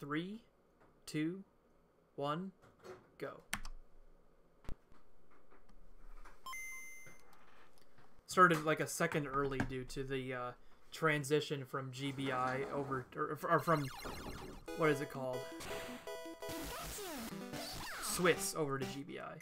3, 2, 1, go. Started like a second early due to the transition from GBI over, or from, what is it called? Swiss over to GBI.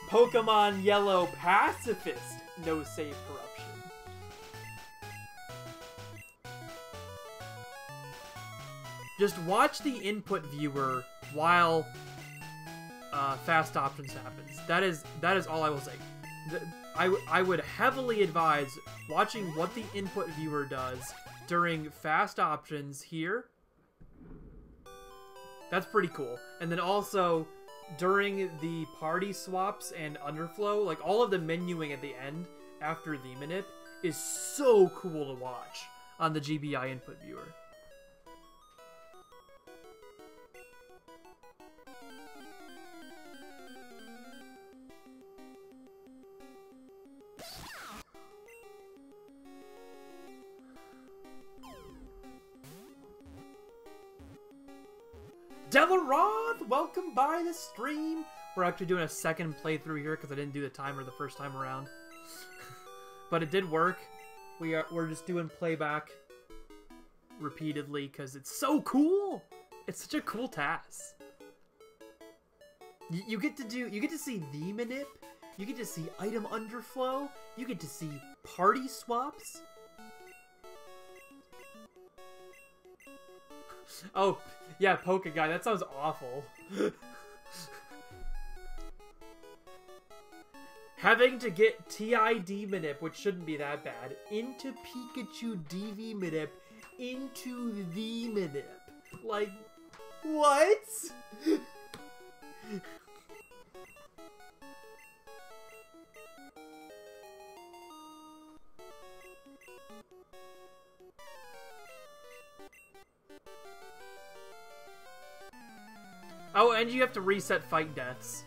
Pokemon Yellow Pacifist. No save corruption. Just watch the input viewer while fast options happens. That is all I will say. I would heavily advise watching what the input viewer does during fast options here. That's pretty cool. And then also during the party swaps and underflow, like all of the menuing at the end after the manip is so cool to watch on the GBI input viewer. Delaroth, welcome by the stream. We're actually doing a second playthrough here because I didn't do the timer the first time around. But it did work. We're just doing playback repeatedly because it's so cool. It's such a cool TAS. You get to see the manip. You get to see item underflow. You get to see party swaps. Oh, yeah, Poke Guy. That sounds awful. Having to get TID Manip, which shouldn't be that bad, into Pikachu DV Manip, into the Manip. Like, what? Oh, and you have to reset fight deaths.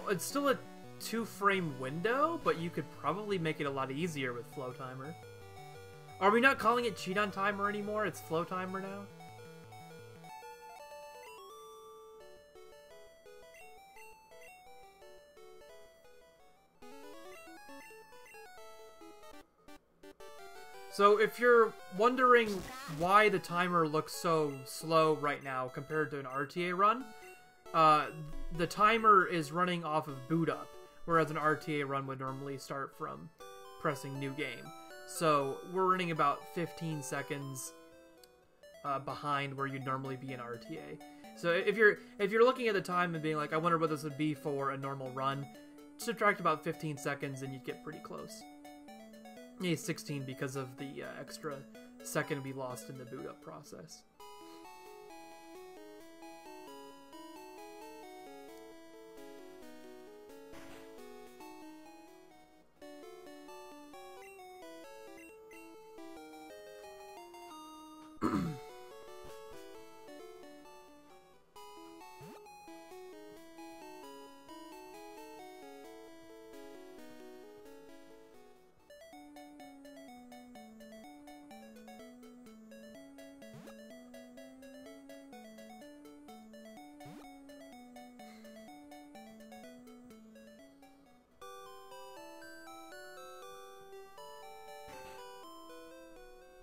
It's still a 2-frame window, but you could probably make it a lot easier with Flow Timer. Are we not calling it Cheat on Timer anymore? It's Flow Timer now? So if you're wondering why the timer looks so slow right now compared to an RTA run, the timer is running off of boot up, whereas an RTA run would normally start from pressing new game. So we're running about 15 seconds behind where you'd normally be in RTA. So if you're looking at the time and being like, I wonder what this would be for a normal run, subtract about 15 seconds and you'd get pretty close. Yeah, 16 because of the extra second we lost in the boot up process.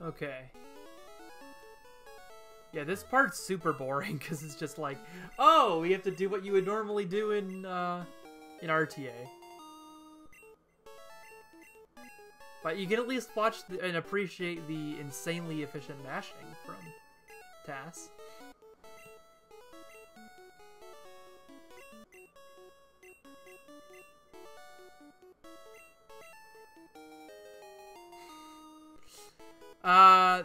Okay. Yeah, this part's super boring because it's just like, oh, we have to do what you would normally do in RTA. But you can at least watch and appreciate the insanely efficient mashing from TAS.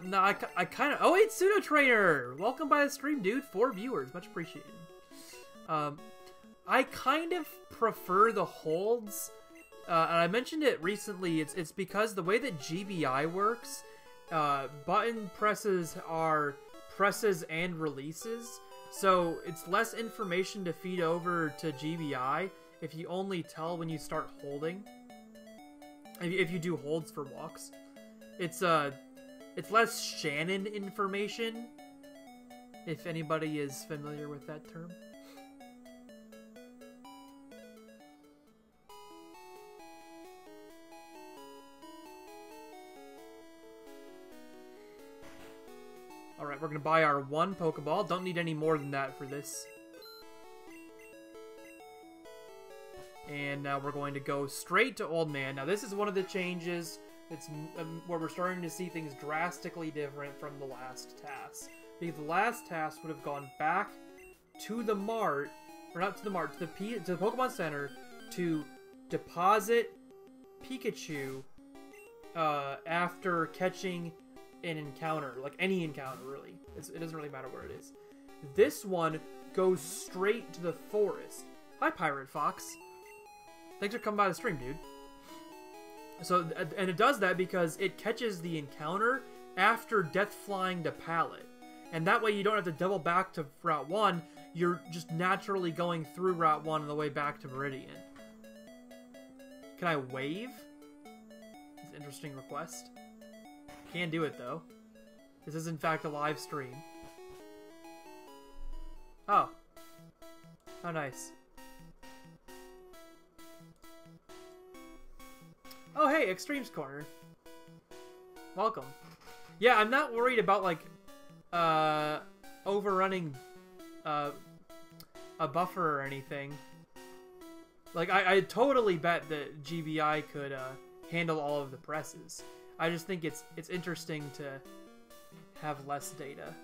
No, I kind of... Oh, wait, Pseudo Trainer! Welcome by the stream, dude. 4 viewers. Much appreciated. I kind of prefer the holds. And I mentioned it recently. It's because the way that GBI works, button presses are presses and releases. So it's less information to feed over to GBI if you only tell when you start holding. If you do holds for walks, it's less Shannon information. If anybody is familiar with that term. Alright, we're going to buy our 1 Pokeball. Don't need any more than that for this. And now we're going to go straight to Old Man. Now this is one of the changes. It's where we're starting to see things drastically different from the last TAS. Because the last TAS would have gone back to the mart, or not to the mart, to the Pokemon Center to deposit Pikachu after catching an encounter, like any encounter really. It doesn't really matter where it is. This one goes straight to the forest. Hi, Pirate Fox. Thanks for coming by the stream, dude. So, and it does that because it catches the encounter after Death Flying to Pallet. And that way you don't have to double back to Route 1, you're just naturally going through Route 1 on the way back to Meridian. Can I wave? It's an interesting request. Can't do it, though. This is, in fact, a live stream. Oh. How nice. Oh, hey, Extremes Corner. Welcome. Yeah, I'm not worried about, like, overrunning a buffer or anything. Like, I totally bet that GBI could handle all of the presses. I just think it's interesting to have less data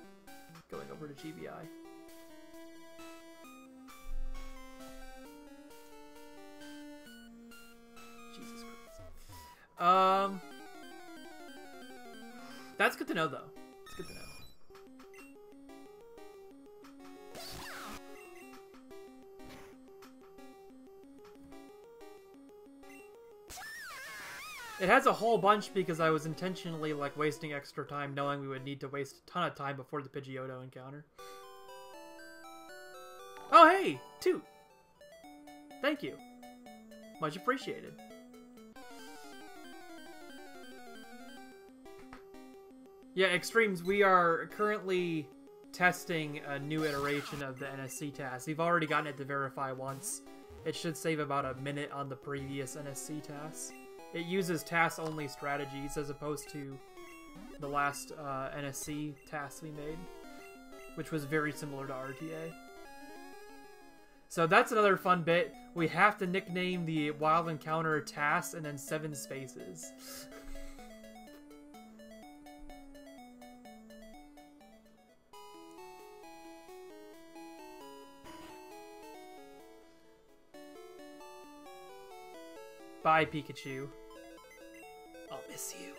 going over to GBI. Jesus Christ. That's good to know, though. It's good to know. It has a whole bunch because I was intentionally, like, wasting extra time knowing we would need to waste a ton of time before the Pidgeotto encounter. Oh, hey! Toot! Thank you. Much appreciated. Yeah, Extremes, we are currently testing a new iteration of the NSC TAS. We've already gotten it to verify once. It should save about a minute on the previous NSC TAS. It uses TAS-only strategies as opposed to the last NSC TAS we made, which was very similar to RTA. So that's another fun bit. We have to nickname the Wild Encounter TAS and then 7 spaces. Bye, Pikachu. I'll miss you.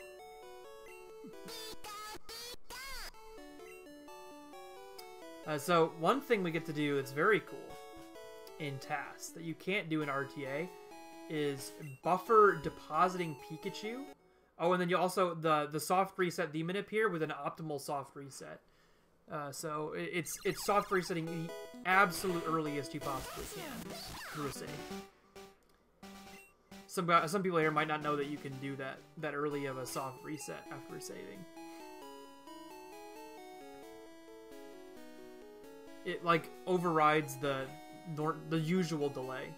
So one thing we get to do that's very cool in TAS that you can't do in RTA is buffer depositing Pikachu. Oh, and then you also the soft reset demon appear with an optimal soft reset. So it's soft resetting the absolute earliest you possibly can through a save. Some people here might not know that you can do that early of a soft reset after saving. It like overrides the usual delay.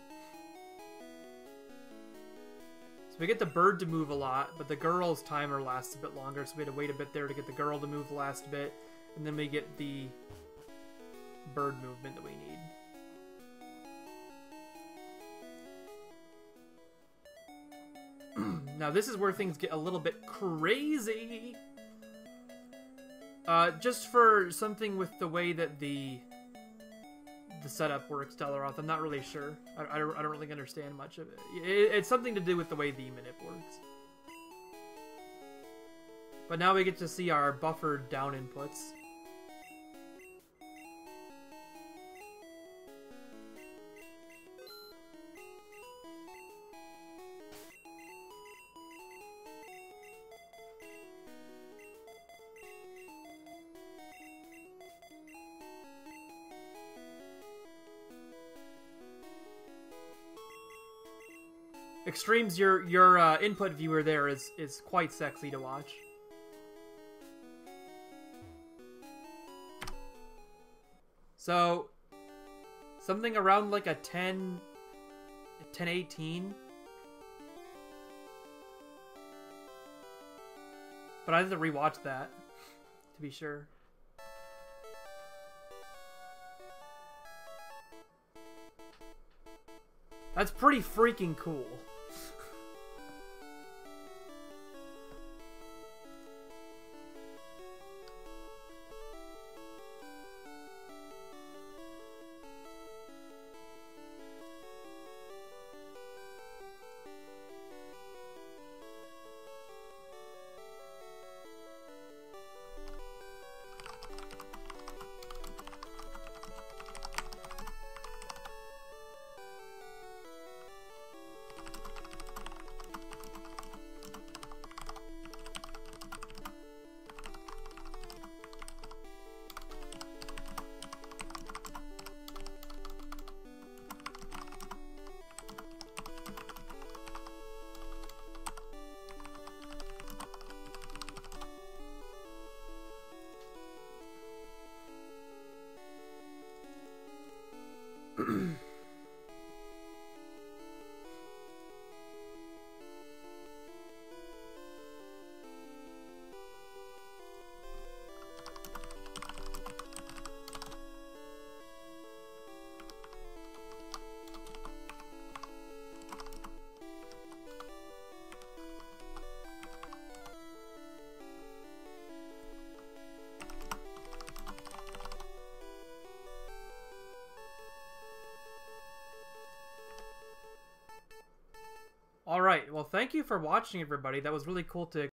So we get the bird to move a lot, but the girl's timer lasts a bit longer, so we had to wait a bit there to get the girl to move the last bit, and then we get the bird movement that we need. Now this is where things get a little bit crazy. Just for something with the way that the setup works, Delaroth, I'm not really sure. I don't really understand much of it. It's something to do with the way the manip works. But now we get to see our buffered down inputs. Extremes, your input viewer there is quite sexy to watch. So, something around like a 1018. But I have to rewatch that to be sure. That's pretty freaking cool. Alright, well thank you for watching everybody. That was really cool to